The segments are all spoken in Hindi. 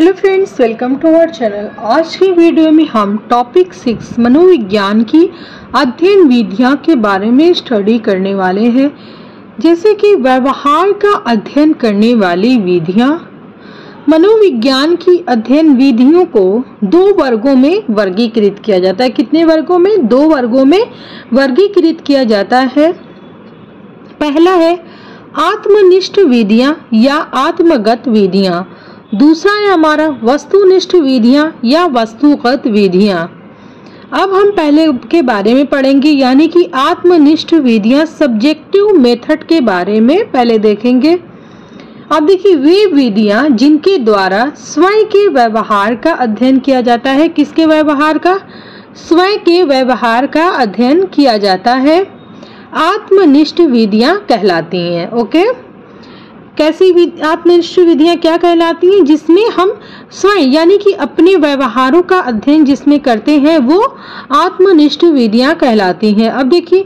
Hello friends, welcome to our channel. आज की वीडियो में हम टॉपिक 6 मनोविज्ञान की अध्ययन विधियां के बारे में स्टडी करने वाले हैं। जैसे कि व्यवहार का अध्ययन करने वाली विधियां। मनोविज्ञान की अध्ययन विधियों को 2 वर्गों में वर्गीकृत किया जाता है। कितने वर्गों में? 2 वर्गों में वर्गीकृत किया जाता है। पहला है आत्मनिष्ठ विधियां या आत्मगत विधियां। दूसरा है हमारा वस्तुनिष्ठ विधियां या वस्तुगत विधियां। अब हम पहले के बारे में पढ़ेंगे, यानी कि आत्मनिष्ठ विधियां, सब्जेक्टिव मेथड के बारे में पहले देखेंगे। अब देखिए, वे विधियां जिनके द्वारा स्वयं के व्यवहार का अध्ययन किया जाता है। किसके व्यवहार का? स्वयं के व्यवहार का अध्ययन किया जाता है, आत्मनिष्ठ विधियां कहलाती हैं। ओके, कैसी आत्मनिष्ठ विधियां क्या कहलाती हैं? जिसमें हम स्वयं यानी कि अपने व्यवहारों का अध्ययन जिसमें करते हैं वो आत्मनिष्ठ विधियां कहलाती हैं। अब देखिए,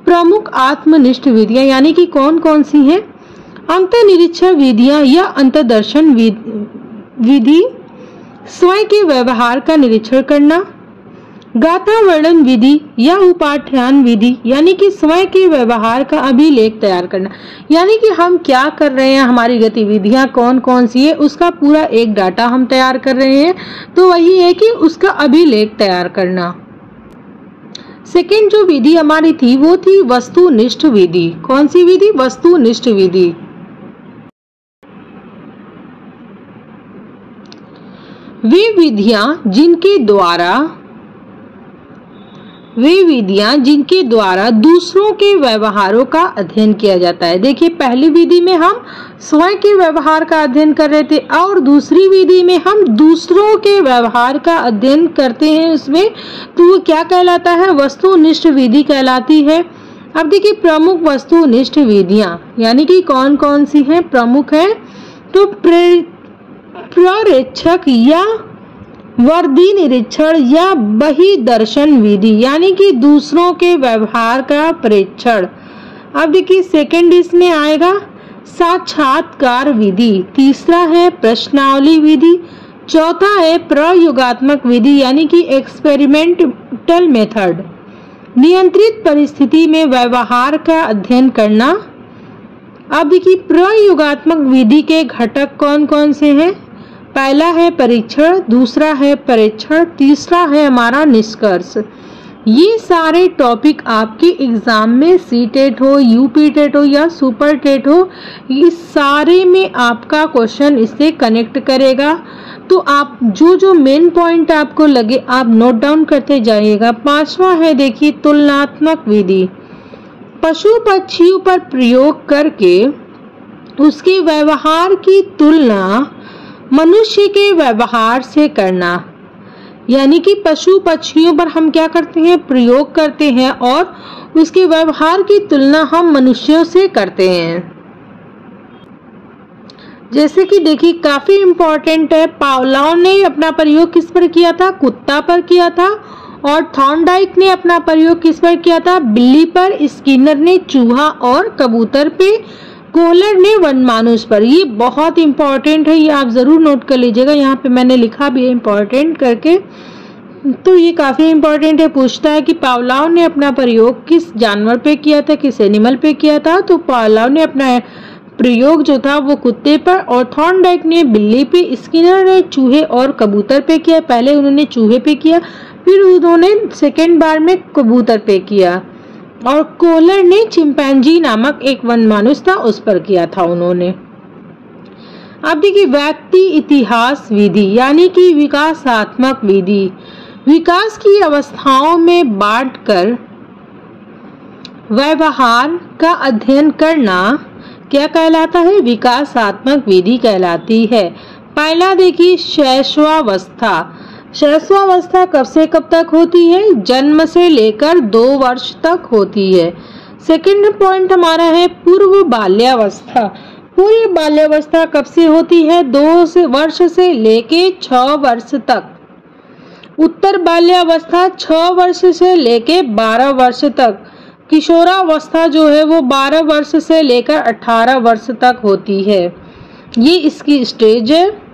प्रमुख आत्मनिष्ठ विधियां यानी कि कौन कौन सी हैं? अंतर्निरीक्षण विधियां या अंतर्दर्शन विधि, स्वयं के व्यवहार का निरीक्षण करना। गाथा वर्णन विधि या उपाख्यान विधि, यानी कि स्वयं के व्यवहार का अभिलेख तैयार करना, यानी कि हम क्या कर रहे हैं, हमारी गतिविधियां कौन कौन सी है, उसका पूरा एक डाटा हम तैयार कर रहे हैं, तो वही है कि उसका अभिलेख तैयार करना। सेकेंड जो विधि हमारी थी वो थी वस्तुनिष्ठ विधि। कौन सी विधि? वस्तुनिष्ठ विधि। वे विधियां जिनके द्वारा दूसरों के व्यवहारों का अध्ययन किया जाता है। देखिए, पहली विधि में हम स्वयं के व्यवहार का अध्ययन कर रहे थे और दूसरी विधि में हम दूसरों के व्यवहार का अध्ययन करते हैं उसमें, तो वो क्या कहलाता है? वस्तुनिष्ठ विधि कहलाती है। अब देखिए, प्रमुख वस्तुनिष्ठ विधियां यानी कि कौन कौन सी हैं? प्रमुख है तो प्रेक्षक या वर्दी निरीक्षण या बहिर्दर्शन विधि, यानी कि दूसरों के व्यवहार का प्रेक्षण। अब देखिए, सेकंड इसमें आएगा साक्षात्कार विधि। तीसरा है प्रश्नावली विधि। चौथा है प्रयोगात्मक विधि, यानी कि एक्सपेरिमेंटल मेथड। नियंत्रित परिस्थिति में व्यवहार का अध्ययन करना। अब देखिए, प्रयोगात्मक विधि के घटक कौन कौन से हैं? पहला है परीक्षण, दूसरा है परीक्षण, तीसरा है हमारा निष्कर्ष। ये सारे टॉपिक आपके एग्जाम में सीटेट हो, यूपी टेट हो या सुपर टेट हो, इस सारे में आपका क्वेश्चन इससे कनेक्ट करेगा। तो आप जो मेन पॉइंट आपको लगे आप नोट डाउन करते जाइएगा। 5वां है देखिए तुलनात्मक विधि। पशु पक्षियों पर प्रयोग करके उसके व्यवहार की तुलना मनुष्य के व्यवहार से करना, यानी कि पशु पक्षियों पर हम क्या करते हैं? प्रयोग करते हैं और उसके व्यवहार की तुलना हम मनुष्यों से करते हैं। जैसे कि देखिए, काफी इंपॉर्टेंट है, पावलोव ने अपना प्रयोग किस पर किया था? कुत्ता पर किया था। और थॉर्नडाइक ने अपना प्रयोग किस पर किया था? बिल्ली पर। स्किनर ने चूहा और कबूतर पे। कोहलर ने वनमानुष पर। ये बहुत इंपॉर्टेंट है, ये आप जरूर नोट कर लीजिएगा। यहाँ पे मैंने लिखा भी है इंपॉर्टेंट करके, तो ये काफी इंपॉर्टेंट है। पूछता है कि पावलोव ने अपना प्रयोग किस जानवर पे किया था, किस एनिमल पे किया था? तो पावलोव ने अपना प्रयोग जो था वो कुत्ते पर और थॉर्नडाइक ने बिल्ली पे, स्किनर ने चूहे और कबूतर पे किया। पहले उन्होंने चूहे पे किया, फिर उन्होंने सेकेंड बार में कबूतर पे किया, और कोहलर ने चिंपैंजी नामक एक वनमानुष था उस पर किया था उन्होंने। अब देखिए, व्यक्ति इतिहास विधि यानी कि विकासात्मक विधि। विकास की अवस्थाओं में बांटकर व्यवहार का अध्ययन करना क्या कहलाता है? विकासात्मक विधि कहलाती है। पहला देखिए, शैशवावस्था। शैशवावस्था कब से कब तक होती है? जन्म से लेकर 2 वर्ष तक होती है। सेकंड पॉइंट हमारा है पूर्व बाल्यावस्था। पूर्व बाल्यावस्था कब से होती है? 2 वर्ष से लेके 6 वर्ष तक। उत्तर बाल्यावस्था 6 वर्ष से लेके 12 वर्ष तक। किशोरावस्था जो है वो 12 वर्ष से लेकर 18 वर्ष तक होती है। ये इसकी स्टेज है।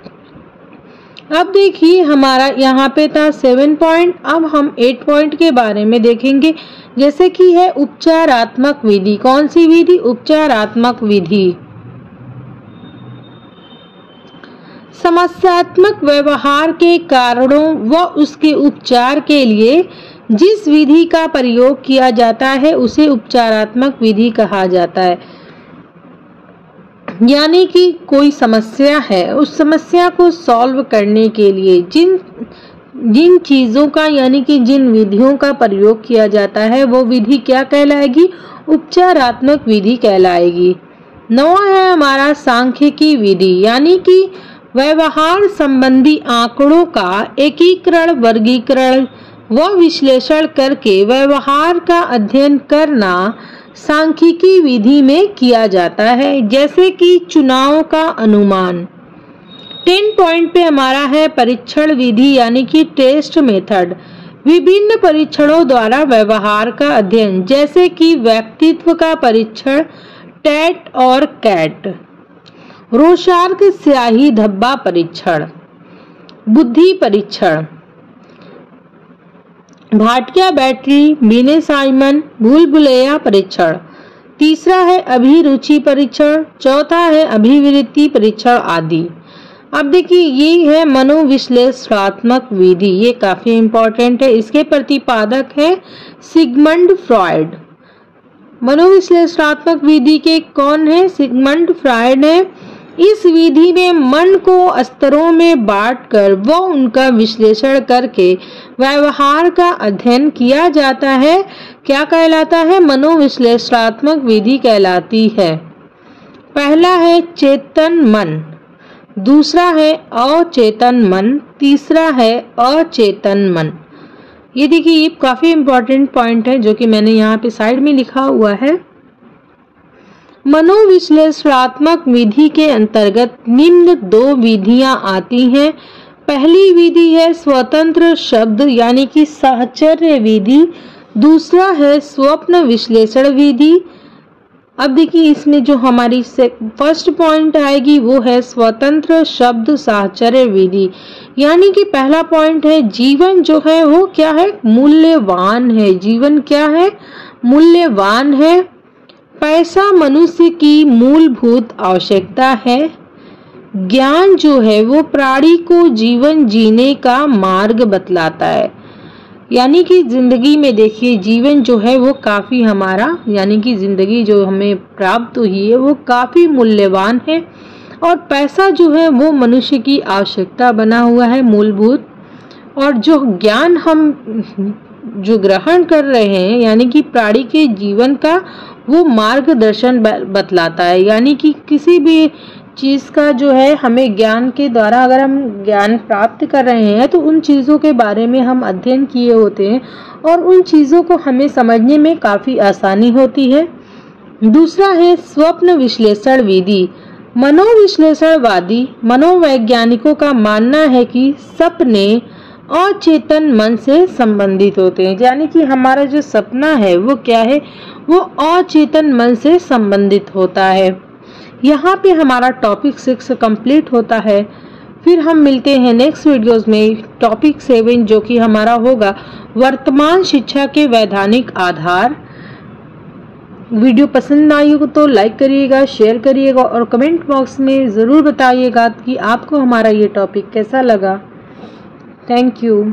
अब देखिए हमारा यहाँ पे था 7 पॉइंट, अब हम 8 पॉइंट के बारे में देखेंगे, जैसे कि है उपचारात्मक विधि। कौन सी विधि? उपचारात्मक विधि। समस्यात्मक व्यवहार के कारणों व उसके उपचार के लिए जिस विधि का प्रयोग किया जाता है उसे उपचारात्मक विधि कहा जाता है। यानी कि कोई समस्या है, उस समस्या को सॉल्व करने के लिए जिन चीजों का यानी कि जिन विधियों का प्रयोग किया जाता है वो विधि क्या कहलाएगी? उपचारात्मक विधि कहलाएगी। 9 है हमारा सांख्यिकी विधि, यानी कि व्यवहार संबंधी आंकड़ों का एकीकरण, वर्गीकरण व विश्लेषण करके व्यवहार का अध्ययन करना सांख्यिकी विधि में किया जाता है, जैसे कि चुनाव का अनुमान। 10 पॉइंट पे हमारा है परीक्षण विधि, यानी कि टेस्ट मेथड। विभिन्न परीक्षणों द्वारा व्यवहार का अध्ययन, जैसे कि व्यक्तित्व का परीक्षण, टेट और कैट। रोशार्क स्याही धब्बा परीक्षण, बुद्धि परीक्षण, भाटिया बैटरी, बिने साइमन, भूल भुलैया परीक्षण। तीसरा है अभिरुचि परीक्षण, चौथा है अभिवृत्ति परीक्षण आदि। अब देखिए ये है मनोविश्लेषणात्मक विधि, ये काफी इंपॉर्टेंट है। इसके प्रतिपादक है सिगमंड फ्रॉइड। मनोविश्लेषणात्मक विधि के कौन है? सिगमंड फ्रॉइड है। इस विधि में मन को स्तरों में बांटकर व उनका विश्लेषण करके व्यवहार का अध्ययन किया जाता है। क्या कहलाता है? मनोविश्लेषणात्मक विधि कहलाती है। पहला है चेतन मन, दूसरा है अचेतन मन, तीसरा है अचेतन मन। ये देखिए ये काफी इंपॉर्टेंट पॉइंट है जो कि मैंने यहाँ पे साइड में लिखा हुआ है। मनोविश्लेषणात्मक विधि के अंतर्गत निम्न 2 विधियां आती हैं। पहली विधि है स्वतंत्र शब्द यानी कि साहचर्य विधि, दूसरा है स्वप्न विश्लेषण विधि। अब देखिए इसमें जो हमारी फर्स्ट पॉइंट आएगी वो है स्वतंत्र शब्द साहचर्य विधि, यानी कि पहला पॉइंट है जीवन जो है वो क्या है? मूल्यवान है। जीवन क्या है? मूल्यवान है। पैसा मनुष्य की मूलभूत आवश्यकता है। ज्ञान जो है वो प्राणी को जीवन जीने का मार्ग बतलाता है। यानी कि जिंदगी में देखिए जीवन जो है वो काफी हमारा यानी कि जिंदगी जो हमें प्राप्त हुई है वो काफी मूल्यवान है। और पैसा जो है वो मनुष्य की आवश्यकता बना हुआ है, मूलभूत। और जो ज्ञान हम जो ग्रहण कर रहे हैं यानी कि प्राणी के जीवन का वो मार्गदर्शन बतलाता है। यानी कि किसी भी चीज़ का जो है हमें ज्ञान के द्वारा अगर हम ज्ञान प्राप्त कर रहे हैं तो उन चीज़ों के बारे में हम अध्ययन किए होते हैं और उन चीज़ों को हमें समझने में काफ़ी आसानी होती है। दूसरा है स्वप्न विश्लेषण विधि। मनोविश्लेषणवादी मनोवैज्ञानिकों का मानना है कि सपने अचेतन मन से संबंधित होते हैं। यानी कि हमारा जो सपना है वो क्या है? वो अचेतन मन से संबंधित होता है। यहाँ पे हमारा टॉपिक 6 कंप्लीट होता है। फिर हम मिलते हैं नेक्स्ट वीडियोस में टॉपिक 7 जो कि हमारा होगा वर्तमान शिक्षा के वैधानिक आधार। वीडियो पसंद आई हो तो लाइक करिएगा, शेयर करिएगा और कमेंट बॉक्स में ज़रूर बताइएगा कि आपको हमारा ये टॉपिक कैसा लगा। Thank you.